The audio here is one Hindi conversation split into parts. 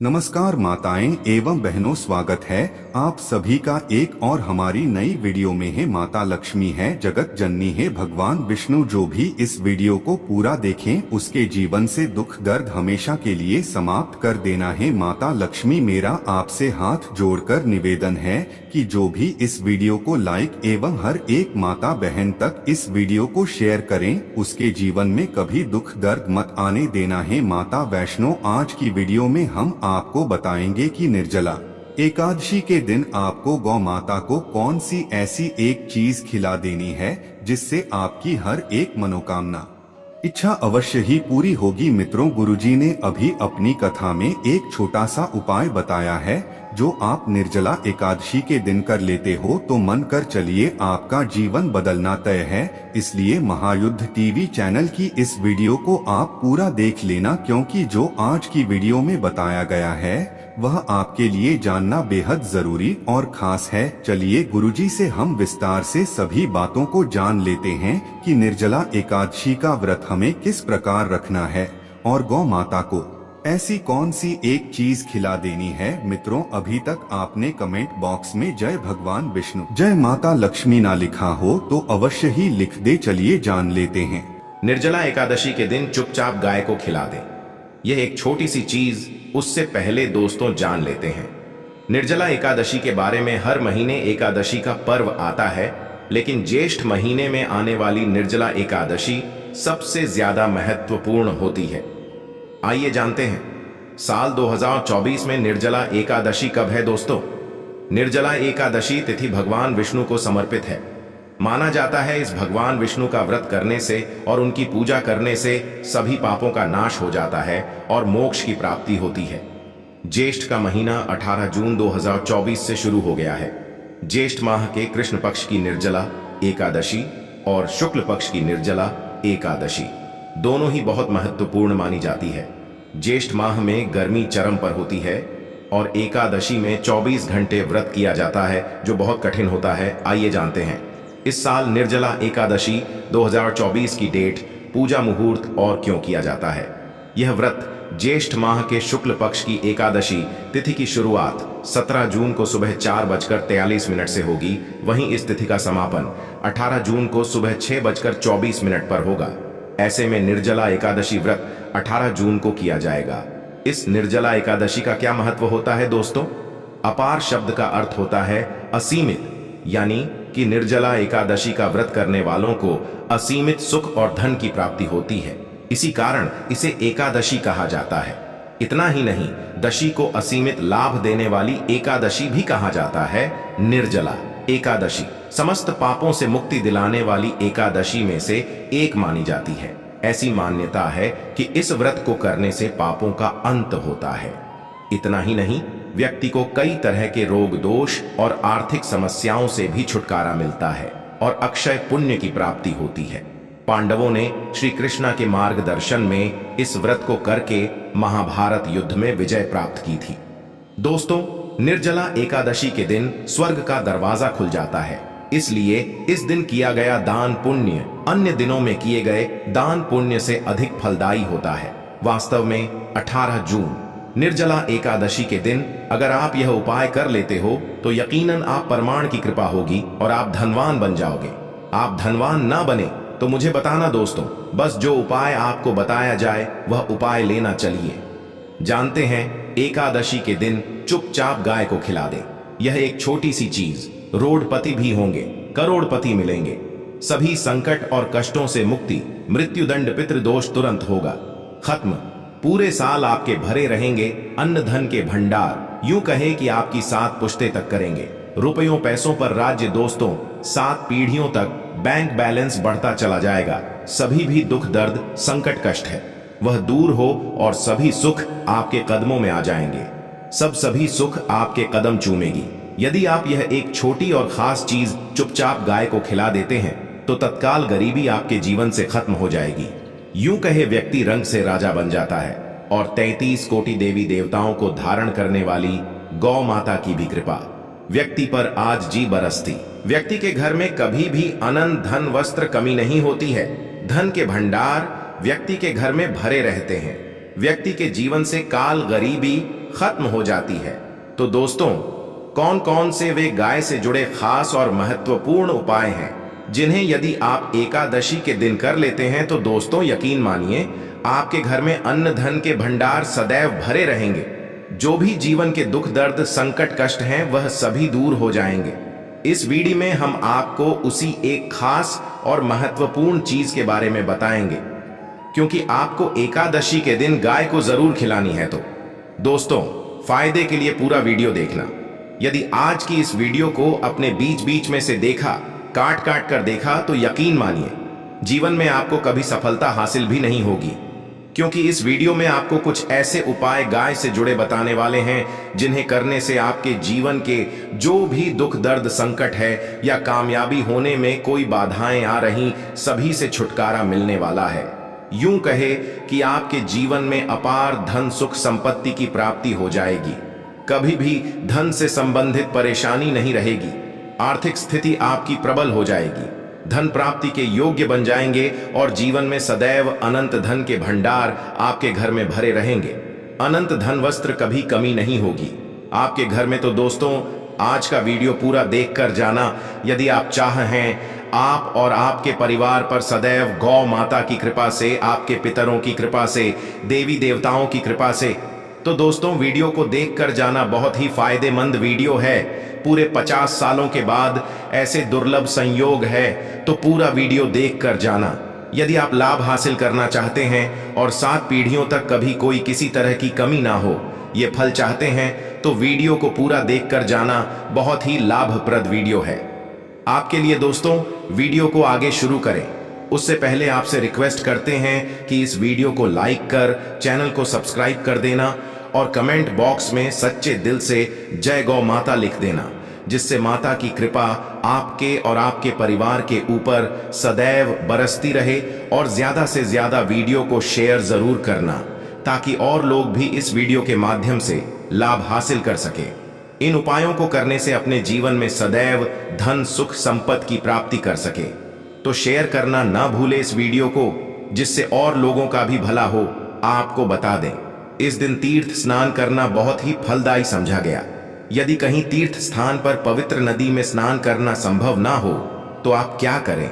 नमस्कार माताएं एवं बहनों, स्वागत है आप सभी का एक और हमारी नई वीडियो में। है माता लक्ष्मी है जगत जननी है भगवान विष्णु। जो भी इस वीडियो को पूरा देखें उसके जीवन से दुख दर्द हमेशा के लिए समाप्त कर देना है। माता लक्ष्मी मेरा आपसे हाथ जोड़कर निवेदन है कि जो भी इस वीडियो को लाइक एवं हर एक माता बहन तक इस वीडियो को शेयर करें, उसके जीवन में कभी दुख दर्द मत आने देना है। माता वैष्णो, आज की वीडियो में हम आपको बताएंगे कि निर्जला एकादशी के दिन आपको गौ माता को कौन सी ऐसी एक चीज खिला देनी है जिससे आपकी हर एक मनोकामना इच्छा अवश्य ही पूरी होगी। मित्रों, गुरुजी ने अभी अपनी कथा में एक छोटा सा उपाय बताया है जो आप निर्जला एकादशी के दिन कर लेते हो तो मन कर चलिए आपका जीवन बदलना तय है। इसलिए महायुद्ध टीवी चैनल की इस वीडियो को आप पूरा देख लेना, क्योंकि जो आज की वीडियो में बताया गया है वह आपके लिए जानना बेहद जरूरी और खास है। चलिए गुरुजी से हम विस्तार से सभी बातों को जान लेते हैं कि निर्जला एकादशी का व्रत हमें किस प्रकार रखना है और गौ माता को ऐसी कौन सी एक चीज खिला देनी है। मित्रों, अभी तक आपने कमेंट बॉक्स में जय भगवान विष्णु जय माता लक्ष्मी ना लिखा हो तो अवश्य ही लिख दे। चलिए जान लेते हैं। निर्जला एकादशी के दिन चुपचाप गाय को खिला दें। यह एक छोटी सी चीज, उससे पहले दोस्तों जान लेते हैं निर्जला एकादशी के बारे में। हर महीने एकादशी का पर्व आता है, लेकिन ज्येष्ठ महीने में आने वाली निर्जला एकादशी सबसे ज्यादा महत्वपूर्ण होती है। आइए जानते हैं साल 2024 में निर्जला एकादशी कब है। दोस्तों, निर्जला एकादशी तिथि भगवान विष्णु को समर्पित है। माना जाता है इस भगवान विष्णु का व्रत करने से और उनकी पूजा करने से सभी पापों का नाश हो जाता है और मोक्ष की प्राप्ति होती है। ज्येष्ठ का महीना 18 जून 2024 से शुरू हो गया है। ज्येष्ठ माह के कृष्ण पक्ष की निर्जला एकादशी और शुक्ल पक्ष की निर्जला एकादशी दोनों ही बहुत महत्वपूर्ण मानी जाती है। ज्येष्ठ माह में गर्मी चरम पर होती है और एकादशी में 24 घंटे व्रत किया जाता है, जो बहुत कठिन होता है। आइए जानते हैं इस साल निर्जला एकादशी 2024 की डेट, पूजा मुहूर्त और क्यों किया जाता है। यह व्रत ज्येष्ठ माह के शुक्ल पक्ष की एकादशी तिथि की शुरुआत 17 जून को सुबह 4:43 से होगी। वहीं इस तिथि का समापन 18 जून को सुबह 6:24 पर होगा। ऐसे में निर्जला एकादशी व्रत 18 जून को किया जाएगा। इस निर्जला एकादशी का क्या महत्व होता है दोस्तों? अपार शब्द का अर्थ होता है असीमित, यानी कि निर्जला एकादशी का व्रत करने वालों को असीमित सुख और धन की प्राप्ति होती है। इसी कारण इसे एकादशी कहा जाता है। इतना ही नहीं, दशी को असीमित लाभ देने वाली एकादशी भी कहा जाता है। निर्जला एकादशी समस्त पापों से मुक्ति दिलाने वाली एकादशी में से एक मानी जाती है। ऐसी मान्यता है कि इस व्रत को करने से पापों का अंत होता है। इतना ही नहीं, व्यक्ति को कई तरह के रोग दोष और आर्थिक समस्याओं से भी छुटकारा मिलता है और अक्षय पुण्य की प्राप्ति होती है। पांडवों ने श्री कृष्ण के मार्गदर्शन में इस व्रत को करके महाभारत युद्ध में विजय प्राप्त की थी। दोस्तों, निर्जला एकादशी के दिन स्वर्ग का दरवाजा खुल जाता है, इसलिए इस दिन किया गया दान पुण्य अन्य दिनों में किए गए दान पुण्य से अधिक फलदायी होता है। वास्तव में 18 जून निर्जला एकादशी के दिन अगर आप यह उपाय कर लेते हो तो यकीनन आप परमाण की कृपा होगी और आप धनवान बन जाओगे। आप धनवान ना बने तो मुझे बताना दोस्तों, बस जो उपाय आपको बताया जाए वह उपाय लेना। चलिए जानते हैं एकादशी के दिन चुपचाप गाय को खिला दे। यह एक छोटी सी चीज, रोडपति भी होंगे, करोड़पति मिलेंगे। सभी संकट और कष्टों से मुक्ति, मृत्युदंड पितृदोष तुरंत होगा खत्म। पूरे साल आपके भरे रहेंगे अन्न धन के भंडार। यूं कहे कि आपकी 7 पुश्ते तक करेंगे। रुपयों पैसों पर राज्य दोस्तों, 7 पीढ़ियों तक बैंक बैलेंस बढ़ता चला जाएगा। सभी भी दुख दर्द संकट कष्ट है वह दूर हो और सभी सुख आपके कदमों में आ जाएंगे। सभी सुख आपके कदम चूमेगी। यदि आप यह एक छोटी और खास चीज चुपचाप गाय को खिला देते हैं तो तत्काल गरीबी आपके जीवन से खत्म हो जाएगी। यूं कहे व्यक्ति रंग से राजा बन जाता है और 33 कोटि देवी देवताओं को धारण करने वाली गौ माता की भी कृपा व्यक्ति पर आज जी बरसती। व्यक्ति के घर में कभी भी अनंत धन वस्त्र कमी नहीं होती है। धन के भंडार व्यक्ति के घर में भरे रहते हैं। व्यक्ति के जीवन से काल, गरीबी, खत्म हो जाती है। तो दोस्तों, कौन कौन से वे गाय से जुड़े खास और महत्वपूर्ण उपाय हैं जिन्हें यदि आप एकादशी के दिन कर लेते हैं तो दोस्तों यकीन मानिए आपके घर में अन्न धन के भंडार सदैव भरे रहेंगे। जो भी जीवन के दुख दर्द संकट कष्ट हैं वह सभी दूर हो जाएंगे। इस वीडियो में हम आपको उसी एक खास और महत्वपूर्ण चीज के बारे में बताएंगे, क्योंकि आपको एकादशी के दिन गाय को जरूर खिलानी है। तो दोस्तों, फायदे के लिए पूरा वीडियो देखना। यदि आज की इस वीडियो को अपने बीच बीच में से देखा, काट काट कर देखा, तो यकीन मानिए जीवन में आपको कभी सफलता हासिल भी नहीं होगी, क्योंकि इस वीडियो में आपको कुछ ऐसे उपाय गाय से जुड़े बताने वाले हैं जिन्हें करने से आपके जीवन के जो भी दुख दर्द संकट है या कामयाबी होने में कोई बाधाएं आ रही, सभी से छुटकारा मिलने वाला है। यूं कहे कि आपके जीवन में अपार धन सुख संपत्ति की प्राप्ति हो जाएगी। कभी भी धन से संबंधित परेशानी नहीं रहेगी। आर्थिक स्थिति आपकी प्रबल हो जाएगी। धन प्राप्ति के योग्य बन जाएंगे और जीवन में सदैव अनंत धन के भंडार आपके घर में भरे रहेंगे। अनंत धन वस्त्र कभी कमी नहीं होगी आपके घर में। तो दोस्तों, आज का वीडियो पूरा देखकर जाना। यदि आप चाहें आप और आपके परिवार पर सदैव गौ माता की कृपा से, आपके पितरों की कृपा से, देवी देवताओं की कृपा से, तो दोस्तों वीडियो को देखकर जाना। बहुत ही फायदेमंद वीडियो है। पूरे 50 सालों के बाद ऐसे दुर्लभ संयोग है, तो पूरा वीडियो देखकर जाना। यदि आप लाभ हासिल करना चाहते हैं और 7 पीढ़ियों तक कभी कोई किसी तरह की कमी ना हो, ये फल चाहते हैं, तो वीडियो को पूरा देखकर जाना। बहुत ही लाभप्रद वीडियो है आपके लिए। दोस्तों, वीडियो को आगे शुरू करें उससे पहले आपसे रिक्वेस्ट करते हैं कि इस वीडियो को लाइक कर चैनल को सब्सक्राइब कर देना और कमेंट बॉक्स में सच्चे दिल से जय गौ माता लिख देना, जिससे माता की कृपा आपके और आपके परिवार के ऊपर सदैव बरसती रहे। और ज्यादा से ज्यादा वीडियो को शेयर जरूर करना, ताकि और लोग भी इस वीडियो के माध्यम से लाभ हासिल कर सके। इन उपायों को करने से अपने जीवन में सदैव धन सुख संपत्ति की प्राप्ति कर सके। तो शेयर करना ना भूले इस वीडियो को, जिससे और लोगों का भी भला हो। आपको बता दें, इस दिन तीर्थ स्नान करना बहुत ही फलदायी समझा गया। यदि कहीं तीर्थ स्थान पर पवित्र नदी में स्नान करना संभव ना हो, तो आप क्या करें?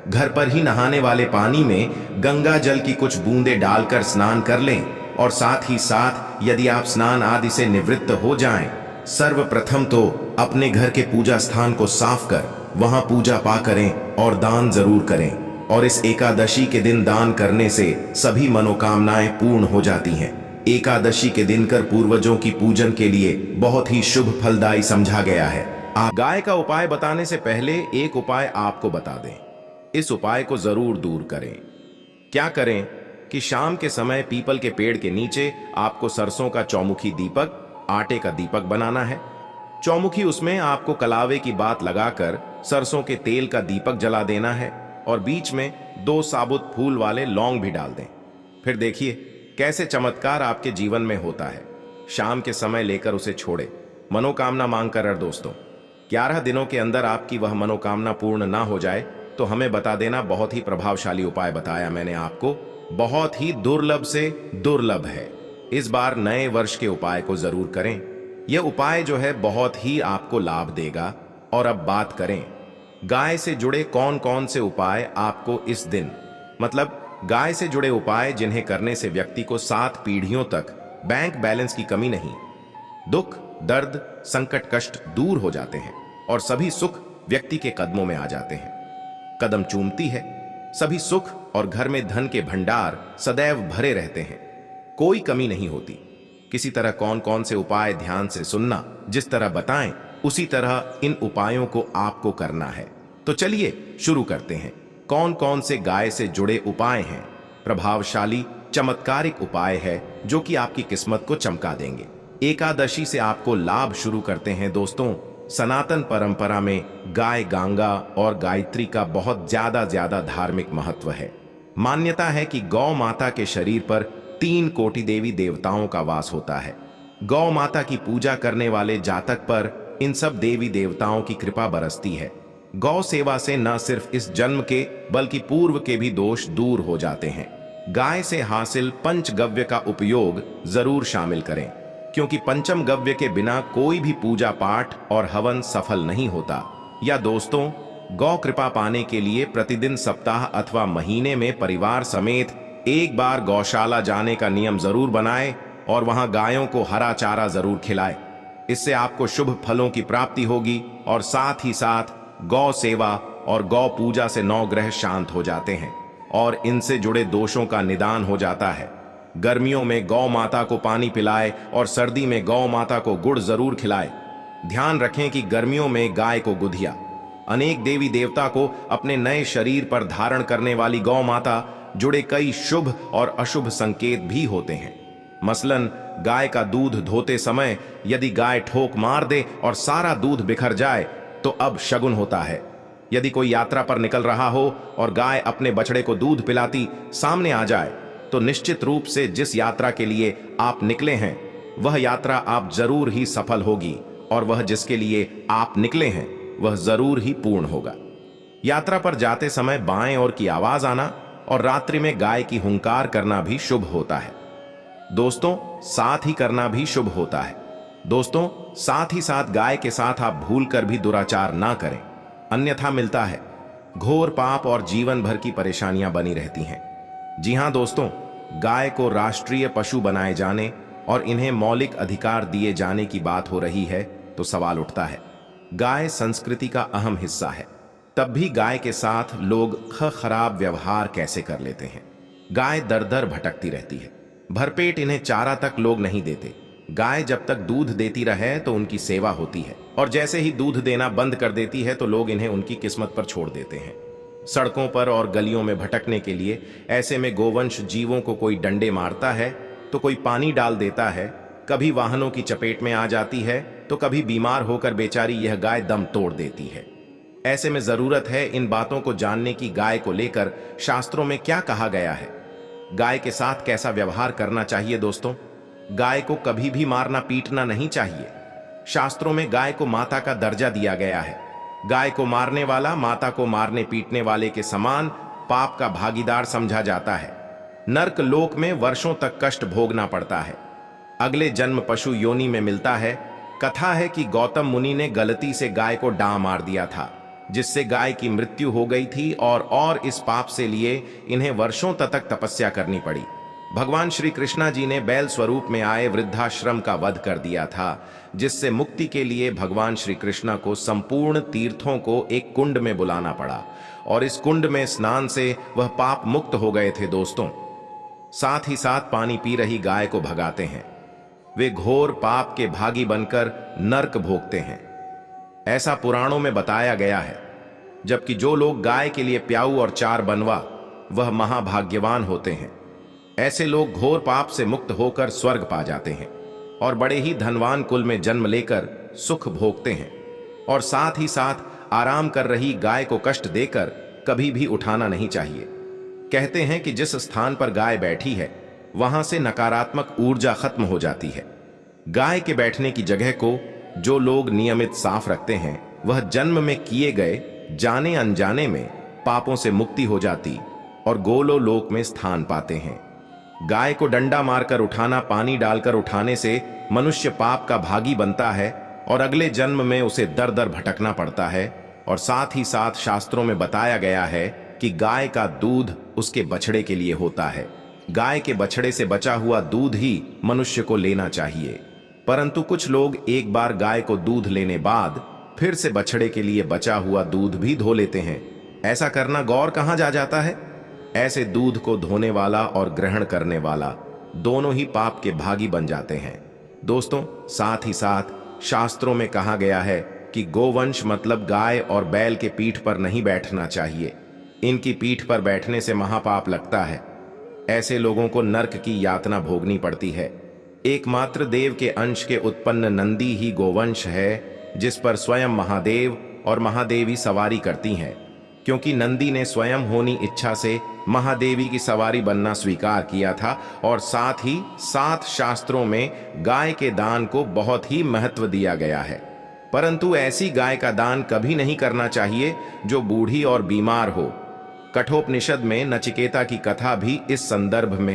घर पर ही नहाने वाले पानी में गंगा जल की कुछ बूंदें डालकर स्नान कर लें। और साथ ही साथ यदि आप स्नान आदि से निवृत्त हो जाएं, सर्वप्रथम तो अपने घर के पूजा स्थान को साफ कर वहां पूजा पा करें और दान जरूर करें। और इस एकादशी के दिन दान करने से सभी मनोकामनाएं पूर्ण हो जाती हैं। एकादशी के दिन कर पूर्वजों की पूजन के लिए बहुत ही शुभ फलदायी समझा गया है। आप गाय का उपाय बताने से पहले एक उपाय आपको बता दें। इस उपाय को जरूर दूर करें। क्या करें कि शाम के समय पीपल के पेड़ के नीचे आपको सरसों का चौमुखी दीपक, आटे का दीपक बनाना है। चौमुखी, उसमें आपको कलावे की बात लगाकर सरसों के तेल का दीपक जला देना है और बीच में 2 साबुत फूल वाले लौंग भी डाल दें। फिर देखिए कैसे चमत्कार आपके जीवन में होता है। शाम के समय लेकर उसे छोड़े, मनोकामना मांग कर। दोस्तों, 11 दिनों के अंदर आपकी वह मनोकामना पूर्ण ना हो जाए तो हमें बता देना। बहुत ही प्रभावशाली उपाय बताया मैंने आपको, बहुत ही दुर्लभ से दुर्लभ है। इस बार नए वर्ष के उपाय को जरूर करें। यह उपाय जो है बहुत ही आपको लाभ देगा। और अब बात करें गाय से जुड़े कौन कौन से उपाय आपको इस दिन, मतलब गाय से जुड़े उपाय जिन्हें करने से व्यक्ति को 7 पीढ़ियों तक बैंक बैलेंस की कमी नहीं, दुख दर्द संकट कष्ट दूर हो जाते हैं और सभी सुख व्यक्ति के कदमों में आ जाते हैं। कदम चूमती है, सभी सुख और घर में धन के भंडार सदैव भरे रहते हैं, कोई कमी नहीं होती। किसी तरह कौन कौन से उपाय ध्यान से सुनना, जिस तरह बताएं उसी तरह इन उपायों को आपको करना है। तो चलिए शुरू करते हैं। कौन कौन से गाय से जुड़े उपाय हैं? प्रभावशाली चमत्कारिक उपाय है जो कि आपकी किस्मत को चमका देंगे। एकादशी से आपको लाभ शुरू करते हैं। दोस्तों, सनातन परंपरा में गाय गंगा और गायत्री का बहुत ज्यादा धार्मिक महत्व है। मान्यता है कि गौ माता के शरीर पर 3 कोटि देवी देवताओं का वास होता है। गौ माता की पूजा करने वाले जातक पर इन सब देवी देवताओं की कृपा बरसती है। गौ सेवा से न सिर्फ इस जन्म के बल्कि पूर्व के भी दोष दूर हो जाते हैं। गाय से हासिल पंचगव्य का उपयोग जरूर शामिल करें। क्योंकि पंचम गव्य के बिना कोई भी पूजा पाठ और हवन सफल नहीं होता। या दोस्तों, गौ कृपा पाने के लिए प्रतिदिन, सप्ताह अथवा महीने में परिवार समेत एक बार गौशाला जाने का नियम जरूर बनाए और वहां गायों को हरा चारा जरूर खिलाए। इससे आपको शुभ फलों की प्राप्ति होगी और साथ ही साथ गौ सेवा और गौ पूजा से 9 ग्रह शांत हो जाते हैं और इनसे जुड़े दोषों का निदान हो जाता है। गर्मियों में गौ माता को पानी पिलाए और सर्दी में गौ माता को गुड़ जरूर खिलाए। ध्यान रखें कि गर्मियों में गाय को गुधिया, अनेक देवी देवता को अपने नए शरीर पर धारण करने वाली गौ माता जुड़े कई शुभ और अशुभ संकेत भी होते हैं। मसलन गाय का दूध धोते समय यदि गाय ठोक मार दे और सारा दूध बिखर जाए तो अब शगुन होता है। यदि कोई यात्रा पर निकल रहा हो और गाय अपने बछड़े को दूध पिलाती सामने आ जाए तो निश्चित रूप से जिस यात्रा के लिए आप निकले हैं वह यात्रा आप जरूर ही सफल होगी और वह जिसके लिए आप निकले हैं वह जरूर ही पूर्ण होगा। यात्रा पर जाते समय बाएं ओर की आवाज आना और रात्रि में गाय की हुंकार करना भी शुभ होता है। दोस्तों, साथ ही करना भी शुभ होता है। दोस्तों, साथ ही साथ गाय के साथ आप भूल कर भी दुराचार ना करें, अन्यथा मिलता है घोर पाप और जीवन भर की परेशानियां बनी रहती हैं। जी हां दोस्तों, गाय को राष्ट्रीय पशु बनाए जाने और इन्हें मौलिक अधिकार दिए जाने की बात हो रही है तो सवाल उठता है, गाय संस्कृति का अहम हिस्सा है, तब भी गाय के साथ लोग खराब व्यवहार कैसे कर लेते हैं। गाय दर दर भटकती रहती है, भरपेट इन्हें चारा तक लोग नहीं देते। गाय जब तक दूध देती रहे तो उनकी सेवा होती है और जैसे ही दूध देना बंद कर देती है तो लोग इन्हें उनकी किस्मत पर छोड़ देते हैं, सड़कों पर और गलियों में भटकने के लिए। ऐसे में गोवंश जीवों को कोई डंडे मारता है तो कोई पानी डाल देता है, कभी वाहनों की चपेट में आ जाती है तो कभी बीमार होकर बेचारी यह गाय दम तोड़ देती है। ऐसे में जरूरत है इन बातों को जानने की गाय को लेकर शास्त्रों में क्या कहा गया है, गाय के साथ कैसा व्यवहार करना चाहिए। दोस्तों, गाय को कभी भी मारना पीटना नहीं चाहिए। शास्त्रों में गाय को माता का दर्जा दिया गया है। गाय को मारने वाला माता को मारने पीटने वाले के समान पाप का भागीदार समझा जाता है। नर्क लोक में वर्षों तक कष्ट भोगना पड़ता है, अगले जन्म पशु योनि में मिलता है। कथा है कि गौतम मुनि ने गलती से गाय को डांव मार दिया था, जिससे गाय की मृत्यु हो गई थी और इस पाप से लिए इन्हें वर्षों तक तपस्या करनी पड़ी। भगवान श्री कृष्णा जी ने बैल स्वरूप में आए वृद्धाश्रम का वध कर दिया था, जिससे मुक्ति के लिए भगवान श्री कृष्णा को संपूर्ण तीर्थों को एक कुंड में बुलाना पड़ा और इस कुंड में स्नान से वह पाप मुक्त हो गए थे। दोस्तों, साथ ही साथ पानी पी रही गाय को भगाते हैं, वे घोर पाप के भागी बनकर नर्क भोगते हैं, ऐसा पुराणों में बताया गया है। जबकि जो लोग गाय के लिए प्याऊ और चार बनवा वह महाभाग्यवान होते हैं। ऐसे लोग घोर पाप से मुक्त होकर स्वर्ग पा जाते हैं और बड़े ही धनवान कुल में जन्म लेकर सुख भोगते हैं। और साथ ही साथ आराम कर रही गाय को कष्ट देकर कभी भी उठाना नहीं चाहिए। कहते हैं कि जिस स्थान पर गाय बैठी है वहां से नकारात्मक ऊर्जा खत्म हो जाती है। गाय के बैठने की जगह को जो लोग नियमित साफ रखते हैं वह जन्म में किए गए जाने अनजाने में पापों से मुक्ति हो जाती और गोलो लोक में स्थान पाते हैं। गाय को डंडा मारकर उठाना, पानी डालकर उठाने से मनुष्य पाप का भागी बनता है और अगले जन्म में उसे दर दर भटकना पड़ता है। और साथ ही साथ शास्त्रों में बताया गया है कि गाय का दूध उसके बछड़े के लिए होता है। गाय के बछड़े से बचा हुआ दूध ही मनुष्य को लेना चाहिए, परंतु कुछ लोग एक बार गाय को दूध लेने बाद फिर से बछड़े के लिए बचा हुआ दूध भी धो लेते हैं। ऐसा करना गौर कहां जा जाता है। ऐसे दूध को धोने वाला और ग्रहण करने वाला दोनों ही पाप के भागी बन जाते हैं। दोस्तों, साथ ही साथ शास्त्रों में कहा गया है कि गोवंश मतलब गाय और बैल के पीठ पर नहीं बैठना चाहिए। इनकी पीठ पर बैठने से महापाप लगता है। ऐसे लोगों को नर्क की यातना भोगनी पड़ती है। एकमात्र देव के अंश के उत्पन्न नंदी ही गोवंश है, जिस पर स्वयं महादेव और महादेवी सवारी करती हैं, क्योंकि नंदी ने स्वयं होनी इच्छा से महादेवी की सवारी बनना स्वीकार किया था। और साथ ही साथ शास्त्रों में गाय के दान को बहुत ही महत्व दिया गया है, परंतु ऐसी गाय का दान कभी नहीं करना चाहिए जो बूढ़ी और बीमार हो। कठोपनिषद में नचिकेता की कथा भी इस संदर्भ में